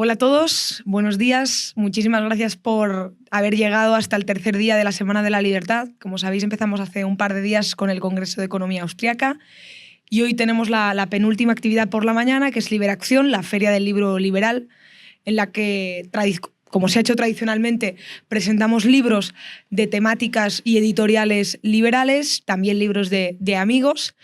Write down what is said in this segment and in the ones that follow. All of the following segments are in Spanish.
Hola a todos, buenos días. Muchísimas gracias por haber llegado hasta el tercer día de la Semana de la Libertad. Como sabéis, empezamos hace un par de días con el Congreso de Economía Austriaca y hoy tenemos la penúltima actividad por la mañana, que es Liberacción, la Feria del Libro Liberal, en la que, como se ha hecho tradicionalmente, presentamos libros de temáticas y editoriales liberales, también libros de amigos.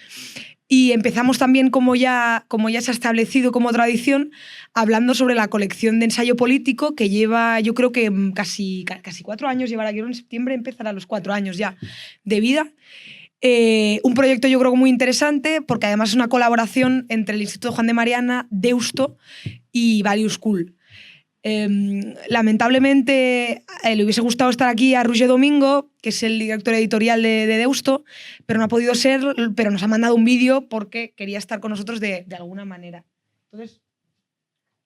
Y empezamos también, como ya se ha establecido como tradición, hablando sobre la colección de ensayo político que lleva, yo creo que casi 4 años, llevará, en septiembre empezará los 4 años ya de vida. Un proyecto yo creo muy interesante porque además es una colaboración entre el Instituto Juan de Mariana, Deusto y Value School. Lamentablemente le hubiese gustado estar aquí a Roger Domingo, que es el director editorial de Deusto, pero no ha podido ser, pero nos ha mandado un vídeo porque quería estar con nosotros de alguna manera. Entonces,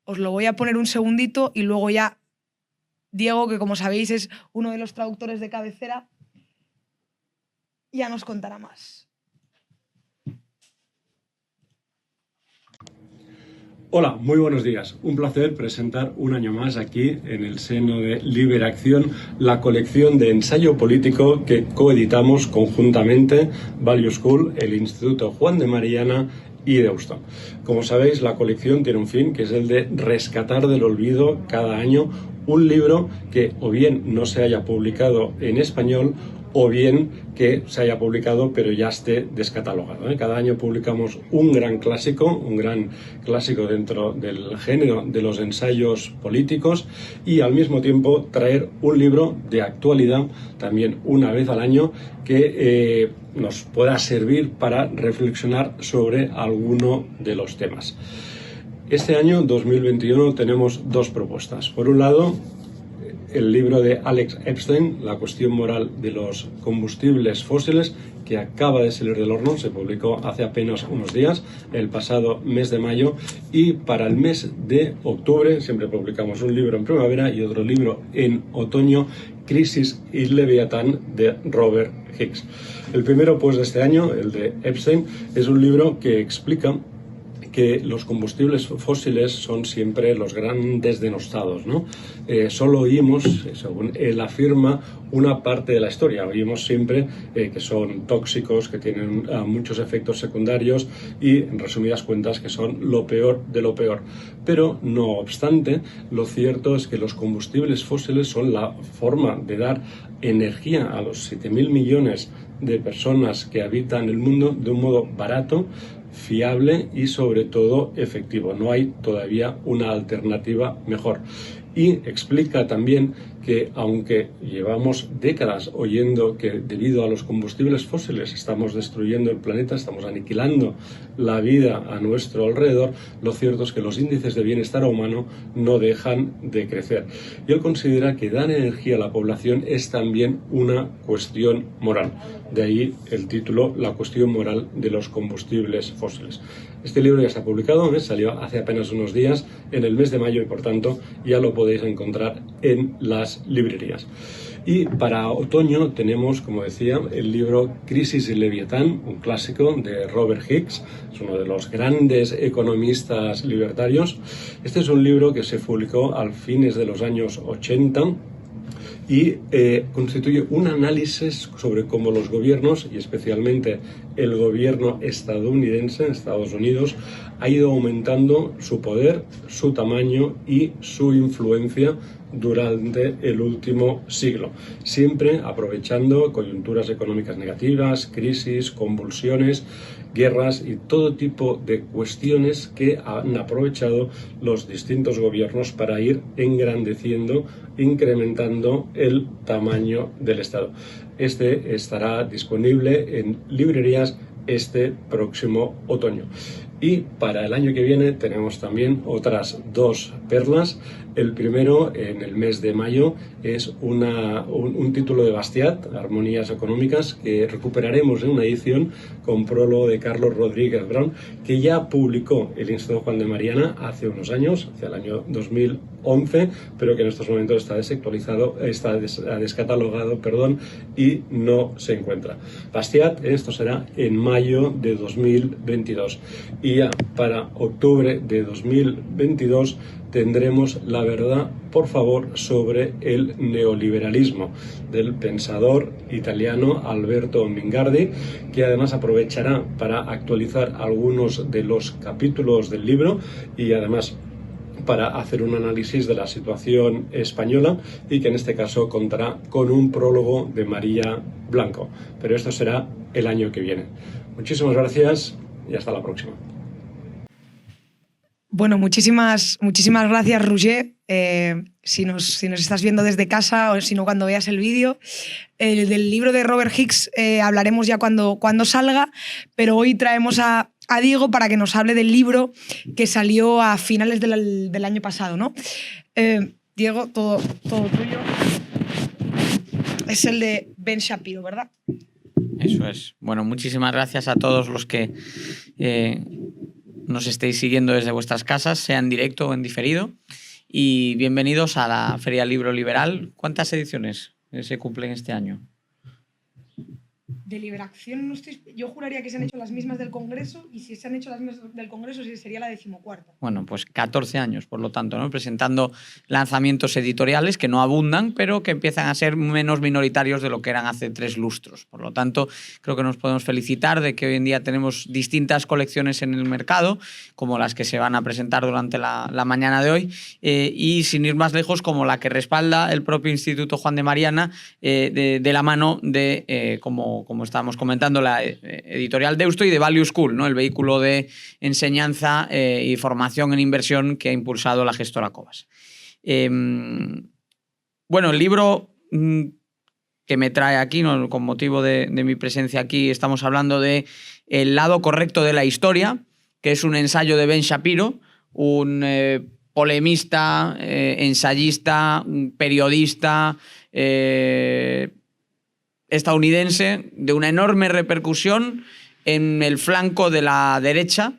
os lo voy a poner un segundito y luego ya Diego, que como sabéis es uno de los traductores de cabecera, ya nos contará más. Hola, muy buenos días. Un placer presentar un año más aquí en el seno de Liberacción la colección de ensayo político que coeditamos conjuntamente Value School, el Instituto Juan de Mariana y Deusto. Como sabéis, la colección tiene un fin, que es el de rescatar del olvido cada año un libro que o bien no se haya publicado en español o bien que se haya publicado pero ya esté descatalogado. Cada año publicamos un gran clásico dentro del género de los ensayos políticos y al mismo tiempo traer un libro de actualidad también una vez al año que nos pueda servir para reflexionar sobre alguno de los temas. Este año 2021 tenemos dos propuestas. Por un lado, el libro de Alex Epstein, La cuestión moral de los combustibles fósiles, que acaba de salir del horno, se publicó hace apenas unos días, el pasado mes de mayo, y para el mes de octubre siempre publicamos un libro en primavera y otro libro en otoño, Crisis y Leviatán, de Robert Hicks. El primero, pues, de este año, el de Epstein, es un libro que explica que los combustibles fósiles son siempre los grandes denostados, ¿no? Solo oímos, según él afirma, una parte de la historia. Oímos siempre que son tóxicos, que tienen muchos efectos secundarios y, en resumidas cuentas, que son lo peor de lo peor. Pero, no obstante, lo cierto es que los combustibles fósiles son la forma de dar energía a los 7.000 millones de personas que habitan el mundo de un modo barato, fiable y sobre todo efectivo. No hay todavía una alternativa mejor. Y explica también que aunque llevamos décadas oyendo que debido a los combustibles fósiles estamos destruyendo el planeta, estamos aniquilando la vida a nuestro alrededor, lo cierto es que los índices de bienestar humano no dejan de crecer. Y él considera que dar energía a la población es también una cuestión moral. De ahí el título, La cuestión moral de los combustibles fósiles. Este libro ya está publicado, salió hace apenas unos días, en el mes de mayo, y por tanto ya lo podéis encontrar en las librerías. Y para otoño tenemos, como decía, el libro Crisis y Leviatán, un clásico de Robert Hicks, es uno de los grandes economistas libertarios. Este es un libro que se publicó a fines de los años 80 y constituye un análisis sobre cómo los gobiernos, y especialmente el gobierno estadounidense, Estados Unidos, ha ido aumentando su poder, su tamaño y su influencia durante el último siglo, siempre aprovechando coyunturas económicas negativas, crisis, convulsiones, guerras y todo tipo de cuestiones que han aprovechado los distintos gobiernos para ir engrandeciendo, incrementando el tamaño del Estado. Este estará disponible en librerías este próximo otoño. Y para el año que viene tenemos también otras dos perlas. El primero, en el mes de mayo, es un título de Bastiat, Armonías Económicas, que recuperaremos en una edición con prólogo de Carlos Rodríguez Brown, que ya publicó el Instituto Juan de Mariana hace unos años, hacia el año 2011, pero que en estos momentos está desactualizado, está descatalogado, y no se encuentra. Bastiat, esto será en mayo de 2022. y ya para octubre de 2022 tendremos La verdad, por favor, sobre el neoliberalismo del pensador italiano Alberto Mingardi, que además aprovechará para actualizar algunos de los capítulos del libro y además para hacer un análisis de la situación española, y que en este caso contará con un prólogo de María Blanco. Pero esto será el año que viene. Muchísimas gracias y hasta la próxima. Bueno, muchísimas gracias, Roger. Si nos estás viendo desde casa o si no cuando veas el vídeo. Del libro de Robert Hicks hablaremos ya cuando salga, pero hoy traemos a Diego para que nos hable del libro que salió a finales del año pasado, ¿no? Diego, todo tuyo. Es el de Ben Shapiro, ¿verdad? Eso es. Bueno, muchísimas gracias a todos los que nos estéis siguiendo desde vuestras casas, sea en directo o en diferido. Y bienvenidos a la Feria Libro Liberal. ¿Cuántas ediciones se cumplen este año? De Liberación no estoy... Yo juraría que se han hecho las mismas del Congreso, y si se han hecho las mismas del Congreso sería la 14ª. Bueno, pues 14 años, por lo tanto, ¿no? Presentando lanzamientos editoriales que no abundan, pero que empiezan a ser menos minoritarios de lo que eran hace 3 lustros. Por lo tanto, creo que nos podemos felicitar de que hoy en día tenemos distintas colecciones en el mercado, como las que se van a presentar durante la mañana de hoy, y sin ir más lejos, como la que respalda el propio Instituto Juan de Mariana, de la mano de, como estábamos comentando, la editorial Deusto y de Value School, ¿no? El vehículo de enseñanza y formación en inversión que ha impulsado la gestora Cobas. Bueno, el libro que me trae aquí, ¿no? Con motivo de mi presencia aquí, estamos hablando de El lado correcto de la historia, que es un ensayo de Ben Shapiro, un polemista, ensayista, periodista, estadounidense de una enorme repercusión en el flanco de la derecha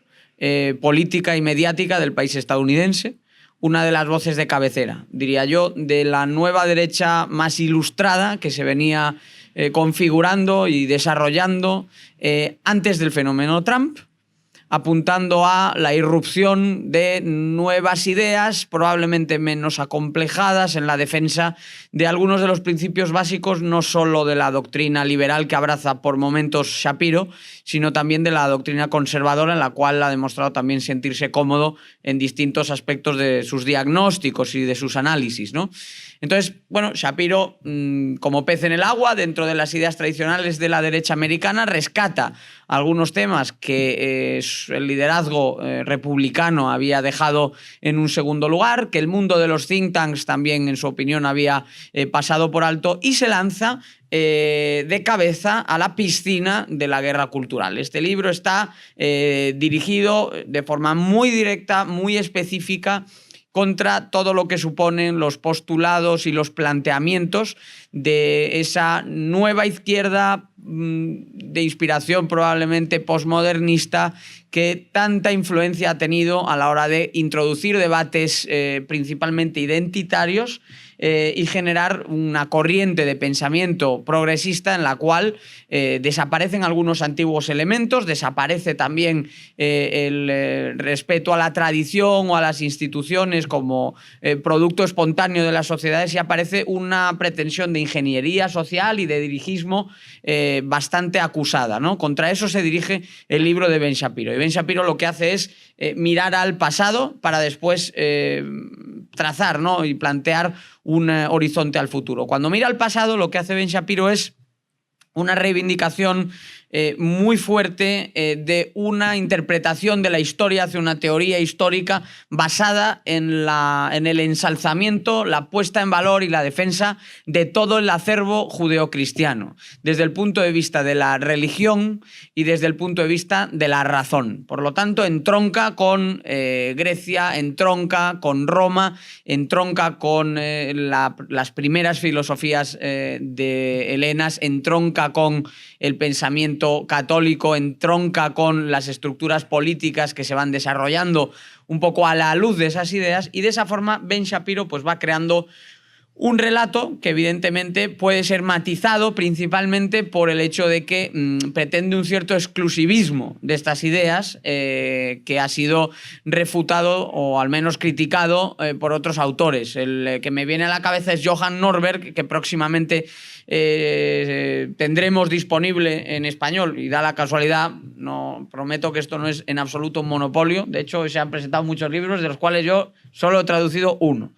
política y mediática del país estadounidense, una de las voces de cabecera, diría yo, de la nueva derecha más ilustrada que se venía configurando y desarrollando antes del fenómeno Trump, apuntando a la irrupción de nuevas ideas, probablemente menos acomplejadas, en la defensa de algunos de los principios básicos, no solo de la doctrina liberal que abraza por momentos Shapiro, sino también de la doctrina conservadora, en la cual ha demostrado también sentirse cómodo en distintos aspectos de sus diagnósticos y de sus análisis, ¿no? Entonces, bueno, Shapiro, como pez en el agua, dentro de las ideas tradicionales de la derecha americana, rescata algunos temas que el liderazgo republicano había dejado en un segundo lugar, que el mundo de los think tanks también, en su opinión, había pasado por alto, y se lanza de cabeza a la piscina de la guerra cultural. Este libro está dirigido de forma muy directa, muy específica, contra todo lo que suponen los postulados y los planteamientos de esa nueva izquierda de inspiración probablemente posmodernista, que tanta influencia ha tenido a la hora de introducir debates principalmente identitarios y generar una corriente de pensamiento progresista en la cual desaparecen algunos antiguos elementos, desaparece también el respeto a la tradición o a las instituciones como producto espontáneo de las sociedades, y aparece una pretensión de ingeniería social y de dirigismo bastante acusada, ¿no? Contra eso se dirige el libro de Ben Shapiro. Y Ben Shapiro lo que hace es mirar al pasado para después trazar, ¿no? Y plantear un horizonte al futuro. Cuando mira al pasado, lo que hace Ben Shapiro es una reivindicación muy fuerte de una interpretación de la historia hacia una teoría histórica basada en el ensalzamiento, la puesta en valor y la defensa de todo el acervo judeocristiano, desde el punto de vista de la religión y desde el punto de vista de la razón. Por lo tanto, entronca con Grecia, entronca con Roma, entronca con las primeras filosofías de helenas, entronca con el pensamiento católico, entronca con las estructuras políticas que se van desarrollando un poco a la luz de esas ideas, y de esa forma Ben Shapiro pues va creando Un relato que evidentemente puede ser matizado principalmente por el hecho de que pretende un cierto exclusivismo de estas ideas que ha sido refutado o al menos criticado por otros autores. El que me viene a la cabeza es Johan Norberg, que próximamente tendremos disponible en español, y da la casualidad, no prometo que esto no es en absoluto un monopolio, de hecho se han presentado muchos libros de los cuales yo solo he traducido uno.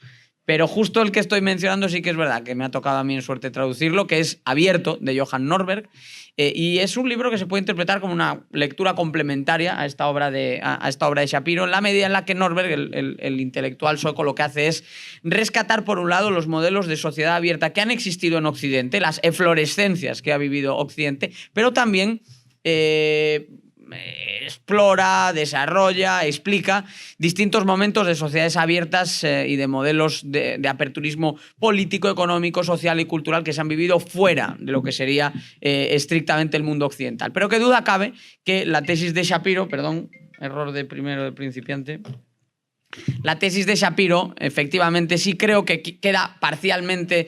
Pero justo el que estoy mencionando sí que es verdad que me ha tocado a mí en suerte traducirlo, que es Abierto, de Johan Norberg, y es un libro que se puede interpretar como una lectura complementaria a esta obra de Shapiro, en la medida en la que Norberg, el intelectual sueco, lo que hace es rescatar, por un lado, los modelos de sociedad abierta que han existido en Occidente, las eflorescencias que ha vivido Occidente, pero también explora, desarrolla, explica distintos momentos de sociedades abiertas y de modelos de aperturismo político, económico, social y cultural que se han vivido fuera de lo que sería estrictamente el mundo occidental. Pero qué duda cabe que la tesis de Shapiro, perdón, error de primero de principiante, la tesis de Shapiro, efectivamente, sí creo que queda parcialmente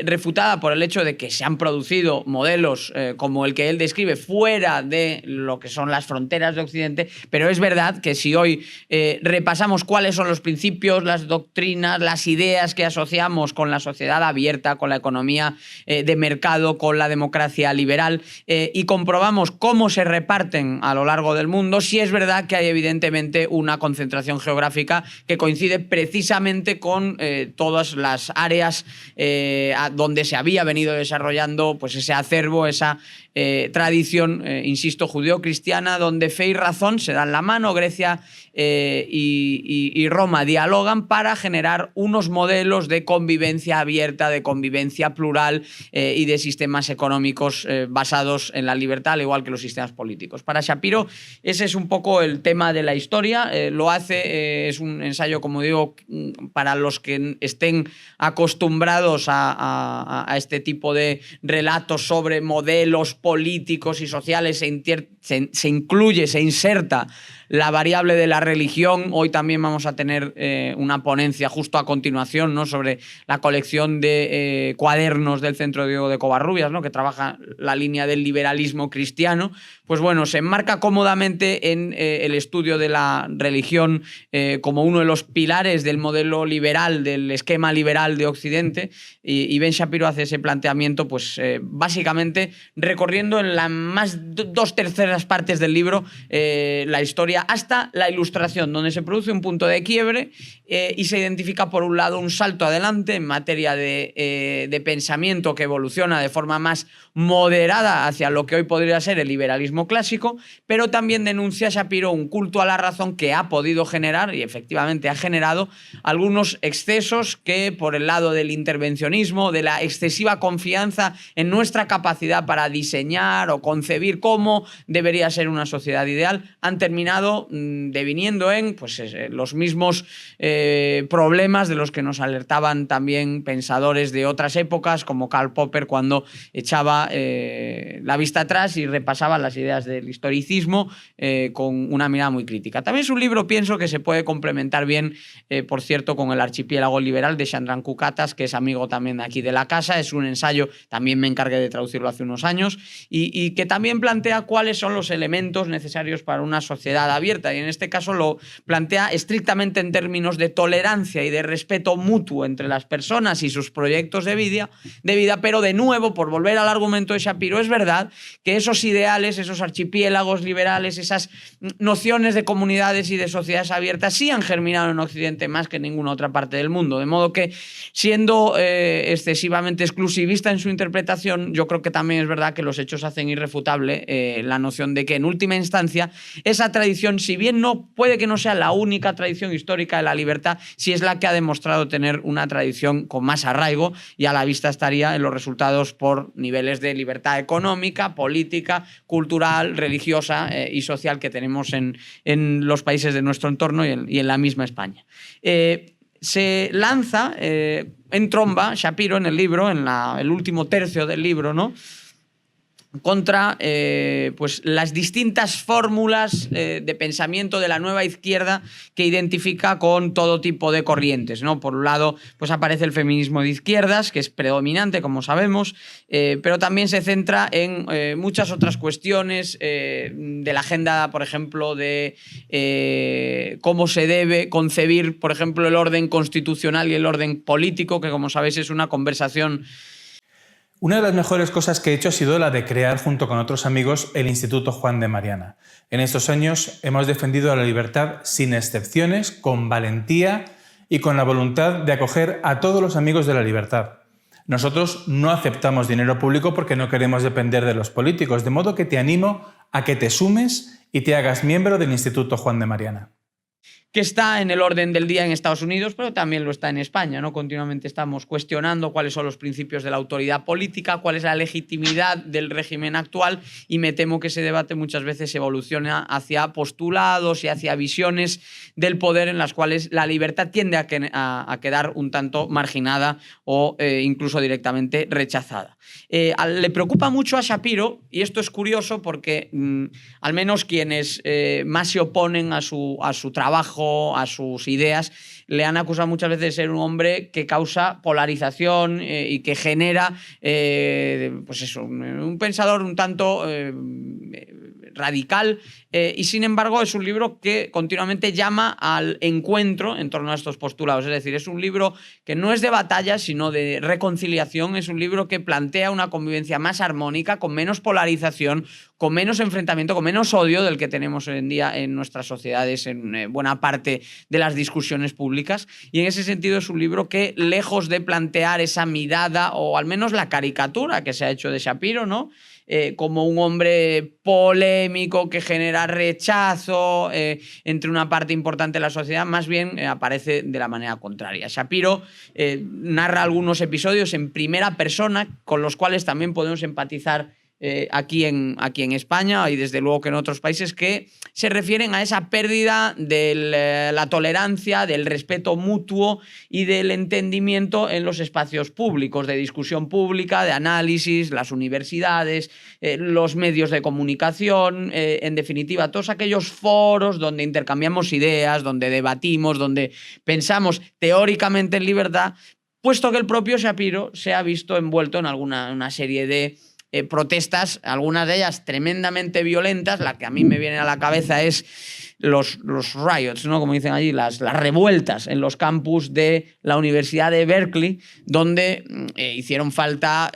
refutada por el hecho de que se han producido modelos como el que él describe fuera de lo que son las fronteras de Occidente, pero es verdad que si hoy repasamos cuáles son los principios, las doctrinas, las ideas que asociamos con la sociedad abierta, con la economía de mercado, con la democracia liberal, y comprobamos cómo se reparten a lo largo del mundo, sí es verdad que hay evidentemente una concentración geográfica que coincide precisamente con todas las áreas donde se había venido desarrollando pues ese acervo, esa tradición, insisto, judeo-cristiana, donde fe y razón se dan la mano. Grecia y Roma dialogan para generar unos modelos de convivencia abierta, de convivencia plural y de sistemas económicos basados en la libertad, al igual que los sistemas políticos. Para Shapiro ese es un poco el tema de la historia. Lo hace, es un ensayo, como digo, para los que estén acostumbrados a este tipo de relatos sobre modelos políticos y sociales. Se incluye, se inserta la variable de la religión. Hoy también vamos a tener una ponencia justo a continuación, ¿no?, sobre la colección de cuadernos del Centro Diego de Covarrubias, ¿no?, que trabaja la línea del liberalismo cristiano. Pues bueno, se enmarca cómodamente en el estudio de la religión como uno de los pilares del modelo liberal, del esquema liberal de Occidente, y Ben Shapiro hace ese planteamiento pues básicamente recorriendo en las más 2/3 partes del libro la historia hasta la Ilustración, donde se produce un punto de quiebre y se identifica, por un lado, un salto adelante en materia de pensamiento que evoluciona de forma más moderada hacia lo que hoy podría ser el liberalismo clásico, pero también denuncia Shapiro un culto a la razón que ha podido generar, y efectivamente ha generado, algunos excesos que, por el lado del intervencionismo, de la excesiva confianza en nuestra capacidad para diseñar o concebir cómo debería ser una sociedad ideal, han terminado deviniendo en pues, los mismos problemas de los que nos alertaban también pensadores de otras épocas, como Karl Popper, cuando echaba la vista atrás y repasaba las ideas del historicismo con una mirada muy crítica. También es un libro, pienso, que se puede complementar bien, por cierto, con El archipiélago liberal de Chandran Kukatas, que es amigo también aquí de la casa. Es un ensayo, también me encargué de traducirlo hace unos años, y que también plantea cuáles son los elementos necesarios para una sociedad abierta, y en este caso lo plantea estrictamente en términos de tolerancia y de respeto mutuo entre las personas y sus proyectos de vida, pero de nuevo, por volver al argumento de Shapiro, es verdad que esos ideales, esos archipiélagos liberales, esas nociones de comunidades y de sociedades abiertas sí han germinado en Occidente más que en ninguna otra parte del mundo, de modo que, siendo excesivamente exclusivista en su interpretación, yo creo que también es verdad que los hechos hacen irrefutable la noción de que, en última instancia, esa tradición, si bien no puede que no sea la única tradición histórica de la libertad, sí es la que ha demostrado tener una tradición con más arraigo, y a la vista estaría en los resultados por niveles de libertad económica, política, cultural, religiosa y social que tenemos en los países de nuestro entorno y en la misma España. Se lanza en tromba Shapiro en el libro, en el último tercio del libro, ¿no?, contra pues las distintas fórmulas de pensamiento de la nueva izquierda que identifica con todo tipo de corrientes, ¿no? Por un lado, pues aparece el feminismo de izquierdas, que es predominante, como sabemos, pero también se centra en muchas otras cuestiones de la agenda, por ejemplo, de cómo se debe concebir, por ejemplo, el orden constitucional y el orden político, que, como sabéis, es una conversación. Una de las mejores cosas que he hecho ha sido la de crear, junto con otros amigos, el Instituto Juan de Mariana. En estos años hemos defendido la libertad sin excepciones, con valentía y con la voluntad de acoger a todos los amigos de la libertad. Nosotros no aceptamos dinero público porque no queremos depender de los políticos, de modo que te animo a que te sumes y te hagas miembro del Instituto Juan de Mariana. Que está en el orden del día en Estados Unidos, pero también lo está en España, ¿no? Continuamente estamos cuestionando cuáles son los principios de la autoridad política, cuál es la legitimidad del régimen actual, y me temo que ese debate muchas veces evoluciona hacia postulados y hacia visiones del poder en las cuales la libertad tiende a quedar un tanto marginada o incluso directamente rechazada. Le preocupa mucho a Shapiro, y esto es curioso porque al menos quienes más se oponen a su trabajo, a sus ideas, le han acusado muchas veces de ser un hombre que causa polarización y que genera pues eso, un pensador un tanto radical, y sin embargo es un libro que continuamente llama al encuentro en torno a estos postulados. Es decir, es un libro que no es de batalla, sino de reconciliación. Es un libro que plantea una convivencia más armónica, con menos polarización, con menos enfrentamiento, con menos odio del que tenemos hoy en día en nuestras sociedades, en buena parte de las discusiones públicas. Y en ese sentido es un libro que, lejos de plantear esa mirada, o al menos la caricatura que se ha hecho de Shapiro, ¿no? Como un hombre polémico que genera rechazo entre una parte importante de la sociedad, más bien aparece de la manera contraria. Shapiro narra algunos episodios en primera persona con los cuales también podemos empatizar aquí en España, y desde luego que en otros países, que se refieren a esa pérdida de la tolerancia, del respeto mutuo y del entendimiento en los espacios públicos, de discusión pública, de análisis, las universidades, los medios de comunicación, en definitiva, todos aquellos foros donde intercambiamos ideas, donde debatimos, donde pensamos teóricamente en libertad, puesto que el propio Shapiro se ha visto envuelto en una serie de protestas, algunas de ellas tremendamente violentas. La que a mí me viene a la cabeza es los riots, ¿no? Como dicen allí, las revueltas en los campus de la Universidad de Berkeley, donde hicieron falta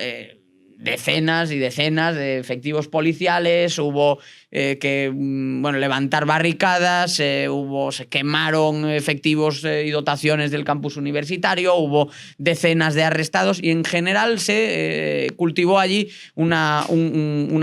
decenas y decenas de efectivos policiales. Hubo que levantar barricadas, se quemaron efectivos y dotaciones del campus universitario, hubo decenas de arrestados, y en general se cultivó allí una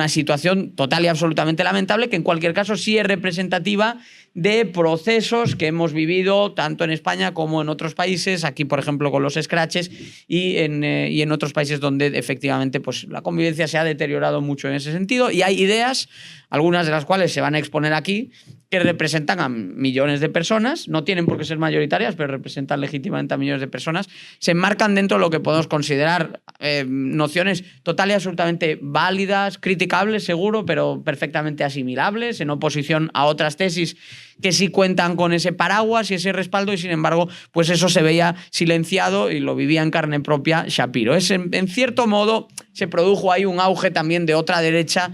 situación total y absolutamente lamentable, que en cualquier caso sí es representativa de procesos que hemos vivido tanto en España como en otros países, aquí por ejemplo con los scratches, y en otros países donde efectivamente pues, la convivencia se ha deteriorado mucho en ese sentido, y hay ideas, algunas de las cuales se van a exponer aquí, que representan a millones de personas, no tienen por qué ser mayoritarias, pero representan legítimamente a millones de personas, se enmarcan dentro de lo que podemos considerar nociones total y absolutamente válidas, criticables seguro, pero perfectamente asimilables, en oposición a otras tesis que sí cuentan con ese paraguas y ese respaldo, y sin embargo, pues eso se veía silenciado y lo vivía en carne propia Shapiro. En cierto modo se produjo ahí un auge también de otra derecha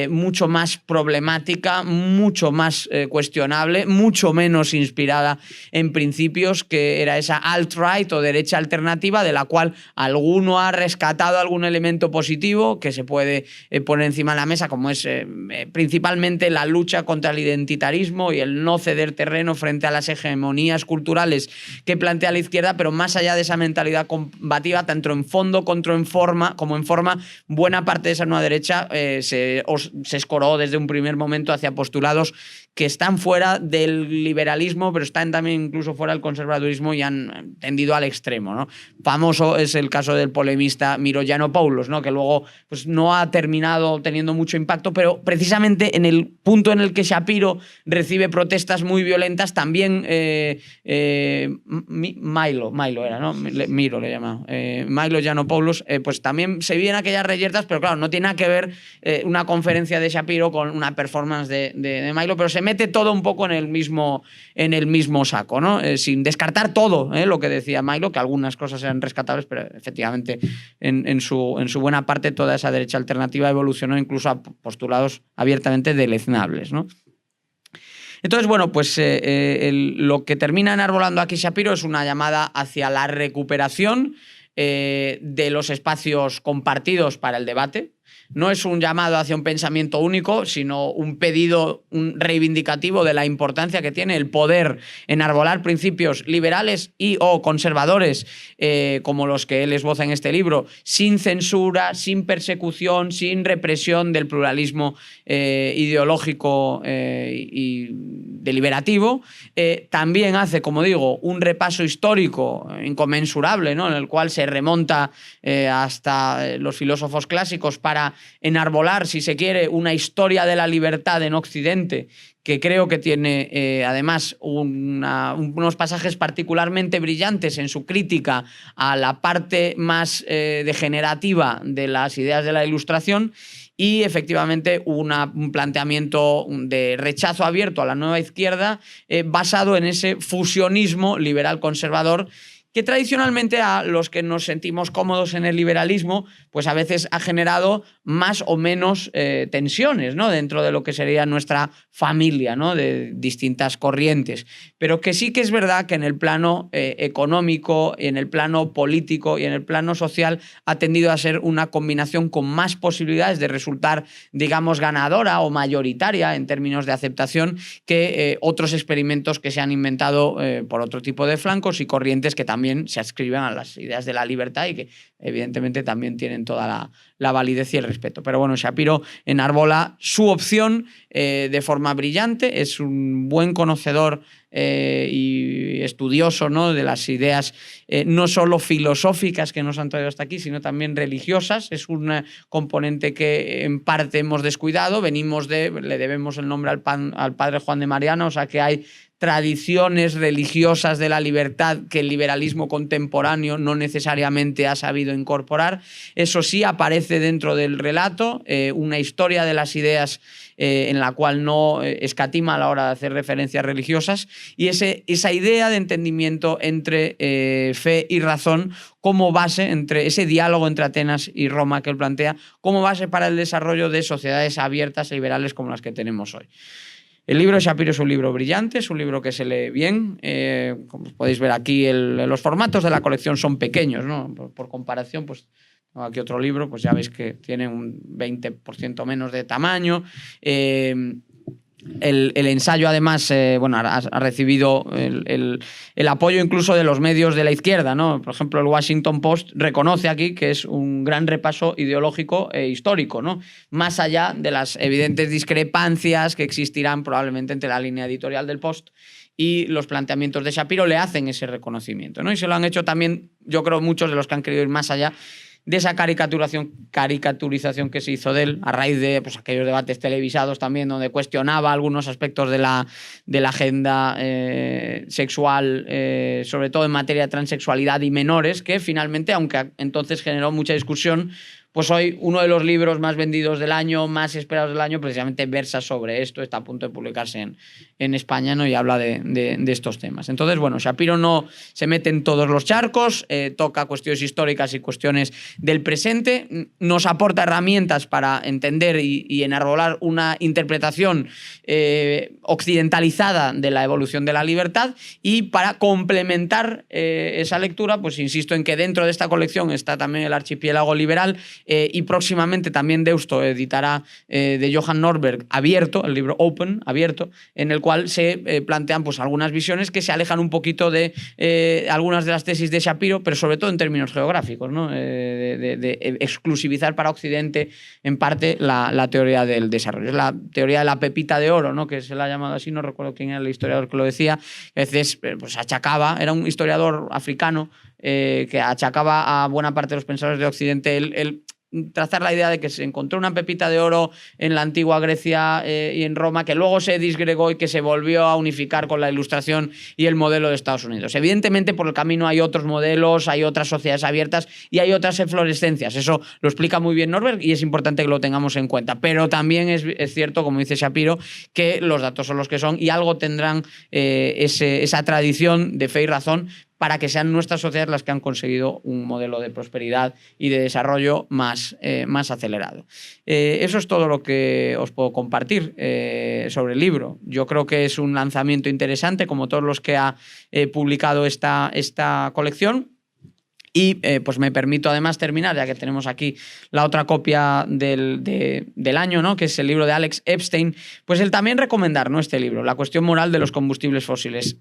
mucho más problemática, mucho más cuestionable, mucho menos inspirada en principios, que era esa alt-right o derecha alternativa, de la cual alguno ha rescatado algún elemento positivo que se puede poner encima de la mesa, como es principalmente la lucha contra el identitarismo y el no ceder terreno frente a las hegemonías culturales que plantea la izquierda, pero más allá de esa mentalidad combativa, tanto en fondo como en forma, buena parte de esa nueva derecha se escoró desde un primer momento hacia postulados que están fuera del liberalismo, pero están también incluso fuera del conservadurismo y han tendido al extremo, ¿no? Famoso es el caso del polemista Miro Yiannopoulos, ¿no? Que luego pues, no ha terminado teniendo mucho impacto, pero precisamente en el punto en el que Shapiro recibe protestas muy violentas, también Milo era, ¿no? Miro le llama. Milo Yiannopoulos, pues también se viven aquellas reyertas, pero claro, no tiene nada que ver una conferencia de Shapiro con una performance de Milo, pero se mete todo un poco en el mismo saco, ¿no? Sin descartar todo lo que decía Milo, que algunas cosas eran rescatables, pero efectivamente en su buena parte toda esa derecha alternativa evolucionó incluso a postulados abiertamente deleznables, ¿no? Entonces, bueno, pues lo que termina enarbolando aquí Shapiro es una llamada hacia la recuperación de los espacios compartidos para el debate. No es un llamado hacia un pensamiento único, sino un pedido reivindicativo de la importancia que tiene el poder enarbolar principios liberales y o conservadores, como los que él esboza en este libro, sin censura, sin persecución, sin represión del pluralismo ideológico y deliberativo. También hace, como digo, un repaso histórico inconmensurable, ¿no? En el cual se remonta hasta los filósofos clásicos para enarbolar, si se quiere, una historia de la libertad en Occidente, que creo que tiene además unos pasajes particularmente brillantes en su crítica a la parte más degenerativa de las ideas de la Ilustración, y efectivamente un planteamiento de rechazo abierto a la nueva izquierda basado en ese fusionismo liberal-conservador que tradicionalmente a los que nos sentimos cómodos en el liberalismo, pues a veces ha generado más o menos tensiones, ¿no? Dentro de lo que sería nuestra familia, ¿no? De distintas corrientes. Pero que sí que es verdad que en el plano económico, en el plano político y en el plano social ha tendido a ser una combinación con más posibilidades de resultar, digamos, ganadora o mayoritaria en términos de aceptación que otros experimentos que se han inventado por otro tipo de flancos y corrientes que también se adscriben a las ideas de la libertad y que evidentemente también tienen toda la validez y el respeto. Pero bueno, Shapiro enarbola su opción de forma brillante, es un buen conocedor y estudioso, ¿no? De las ideas no solo filosóficas que nos han traído hasta aquí, sino también religiosas. Es un componente que en parte hemos descuidado. Le debemos el nombre al padre Juan de Mariana, o sea que hay tradiciones religiosas de la libertad que el liberalismo contemporáneo no necesariamente ha sabido incorporar. Eso sí aparece dentro del relato, una historia de las ideas en la cual no escatima a la hora de hacer referencias religiosas, y esa idea de entendimiento entre fe y razón como base, entre ese diálogo entre Atenas y Roma que él plantea, como base para el desarrollo de sociedades abiertas e liberales como las que tenemos hoy. El libro de Shapiro es un libro brillante, es un libro que se lee bien. Como podéis ver aquí, los formatos de la colección son pequeños, ¿no? Por comparación, pues aquí otro libro, pues ya veis que tiene un 20% menos de tamaño. El ensayo, además, ha recibido el apoyo incluso de los medios de la izquierda, ¿no? Por ejemplo, el Washington Post reconoce aquí que es un gran repaso ideológico e histórico, ¿no? Más allá de las evidentes discrepancias que existirán probablemente entre la línea editorial del Post y los planteamientos de Shapiro, le hacen ese reconocimiento, ¿no? Y se lo han hecho también, yo creo, muchos de los que han querido ir más allá de esa caricaturización que se hizo de él a raíz de pues, aquellos debates televisados también donde cuestionaba algunos aspectos de la agenda sexual, sobre todo en materia de transexualidad y menores, que finalmente, aunque entonces generó mucha discusión, pues hoy uno de los libros más vendidos del año, más esperados del año, precisamente versa sobre esto, está a punto de publicarse en España, ¿no? Y habla de estos temas. Entonces, bueno, Shapiro no se mete en todos los charcos, toca cuestiones históricas y cuestiones del presente, nos aporta herramientas para entender y enarbolar una interpretación occidentalizada de la evolución de la libertad, y para complementar esa lectura, pues insisto en que dentro de esta colección está también el archipiélago liberal, y próximamente también Deusto editará de Johan Norberg Abierto, el libro Open, Abierto, en el cual se plantean pues, algunas visiones que se alejan un poquito de algunas de las tesis de Shapiro, pero sobre todo en términos geográficos, ¿no? De exclusivizar para Occidente en parte la teoría del desarrollo. Es la teoría de la pepita de oro, ¿no? Que se la ha llamado así, no recuerdo quién era el historiador que lo decía. A veces pues, achacaba, era un historiador africano que achacaba a buena parte de los pensadores de Occidente el trazar la idea de que se encontró una pepita de oro en la antigua Grecia y en Roma, que luego se disgregó y que se volvió a unificar con la Ilustración y el modelo de Estados Unidos. Evidentemente, por el camino hay otros modelos, hay otras sociedades abiertas y hay otras eflorescencias. Eso lo explica muy bien Norberg y es importante que lo tengamos en cuenta. Pero también es cierto, como dice Shapiro, que los datos son los que son y algo tendrán esa tradición de fe y razón para que sean nuestras sociedades las que han conseguido un modelo de prosperidad y de desarrollo más acelerado. Eso es todo lo que os puedo compartir sobre el libro. Yo creo que es un lanzamiento interesante, como todos los que ha publicado esta colección. Y pues me permito además terminar, ya que tenemos aquí la otra copia del año, ¿no? Que es el libro de Alex Epstein, pues el también recomendar, ¿no? Este libro, La cuestión moral de los combustibles fósiles.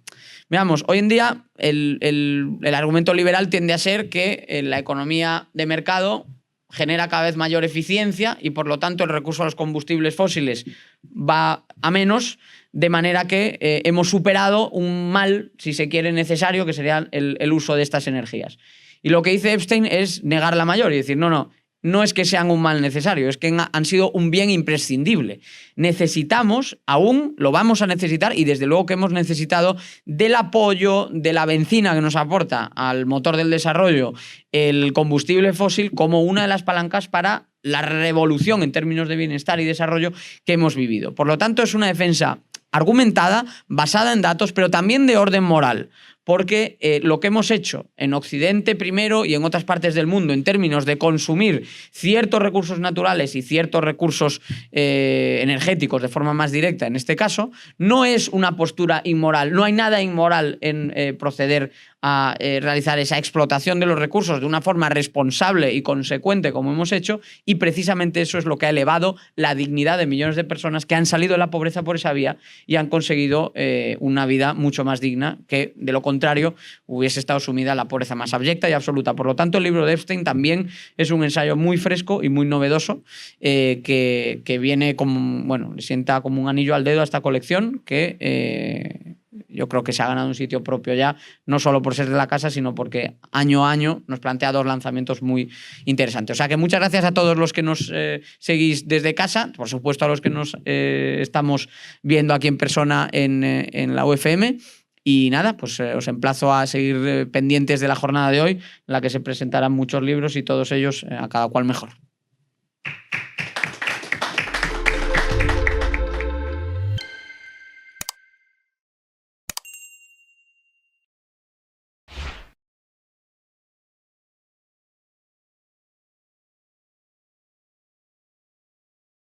Veamos, hoy en día el argumento liberal tiende a ser que la economía de mercado genera cada vez mayor eficiencia y por lo tanto el recurso a los combustibles fósiles va a menos, de manera que hemos superado un mal, si se quiere, necesario, que sería el uso de estas energías. Y lo que dice Epstein es negar la mayor y decir, no es que sean un mal necesario, es que han sido un bien imprescindible. Necesitamos, aún lo vamos a necesitar, y desde luego que hemos necesitado del apoyo, de la benzina que nos aporta al motor del desarrollo el combustible fósil como una de las palancas para la revolución en términos de bienestar y desarrollo que hemos vivido. Por lo tanto, es una defensa argumentada, basada en datos, pero también de orden moral. Porque lo que hemos hecho en Occidente primero y en otras partes del mundo en términos de consumir ciertos recursos naturales y ciertos recursos energéticos de forma más directa, en este caso, no es una postura inmoral. No hay nada inmoral en proceder a realizar esa explotación de los recursos de una forma responsable y consecuente como hemos hecho, y precisamente eso es lo que ha elevado la dignidad de millones de personas que han salido de la pobreza por esa vía y han conseguido una vida mucho más digna que, de lo contrario, hubiese estado sumida en la pobreza más abyecta y absoluta. Por lo tanto, el libro de Epstein también es un ensayo muy fresco y muy novedoso que viene como, bueno, le sienta como un anillo al dedo a esta colección que yo creo que se ha ganado un sitio propio ya, no solo por ser de la casa, sino porque año a año nos plantea dos lanzamientos muy interesantes. O sea que muchas gracias a todos los que nos seguís desde casa, por supuesto a los que nos estamos viendo aquí en persona en la UFM. Y nada, pues os emplazo a seguir pendientes de la jornada de hoy, en la que se presentarán muchos libros y todos ellos a cada cual mejor.